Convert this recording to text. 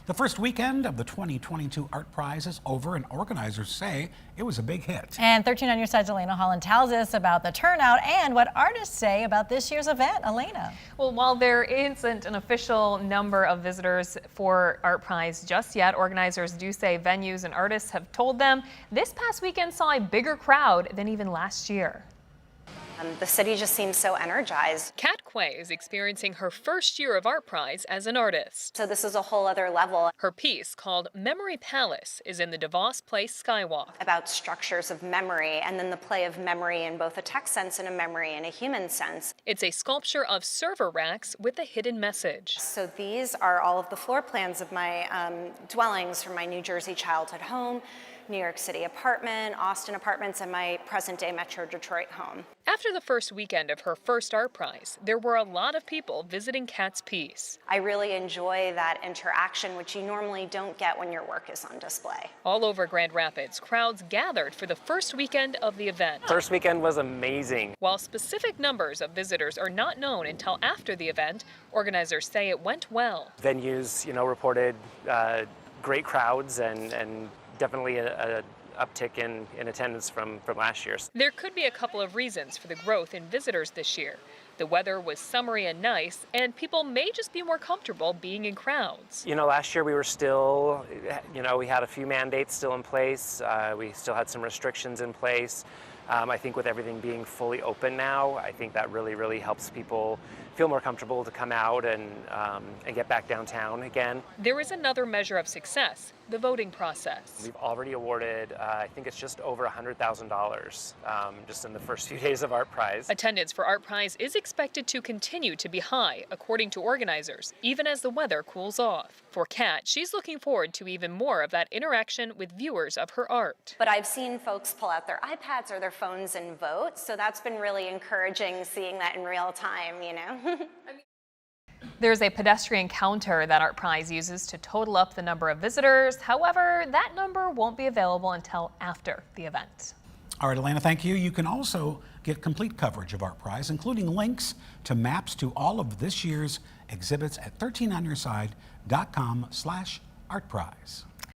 The first weekend of the 2022 ArtPrize is over, and organizers say it was a big hit. And 13 on your side's Elena Holland tells us about the turnout and what artists say about this year's event. Elena. Well, while there isn't an official number of visitors for ArtPrize just yet, organizers do say venues and artists have told them this past weekend saw a bigger crowd than even last year. The city just seems so energized. Kat Quay is experiencing her first year of ArtPrize as an artist. So this is a whole other level. Her piece, called Memory Palace, is in the DeVos Place Skywalk. About structures of memory and then the play of memory in both a text sense and a memory in a human sense. It's a sculpture of server racks with a hidden message. So these are all of the floor plans of my dwellings from my New Jersey childhood home, New York City apartment, Austin apartments, and my present-day Metro Detroit home. After the first weekend of her first ArtPrize, there were a lot of people visiting Kat's piece. I really enjoy that interaction, which you normally don't get when your work is on display. All over Grand Rapids, crowds gathered for the first weekend of the event. First weekend was amazing. While specific numbers of visitors are not known until after the event, organizers say it went well. Venues, reported great crowds and definitely a uptick in attendance from last year. There could be a couple of reasons for the growth in visitors this year. The weather was summery and nice, and people may just be more comfortable being in crowds. Last year we were still, we had a few mandates still in place. We still had some restrictions in place. I think with everything being fully open now, I think that really helps people feel more comfortable to come out and get back downtown again. There is another measure of success, the voting process. We've already awarded, I think it's just over $100,000 just in the first few days of ArtPrize. Attendance for ArtPrize is expected to continue to be high, according to organizers, even as the weather cools off. For Kat, she's looking forward to even more of that interaction with viewers of her art. But I've seen folks pull out their iPads or their phones and vote, so that's been really encouraging, seeing that in real time, There's a pedestrian counter that ArtPrize uses to total up the number of visitors. However, that number won't be available until after the event. All right, Elena, thank you. You can also get complete coverage of ArtPrize, including links to maps to all of this year's exhibits at 13onyourside.com/ArtPrize.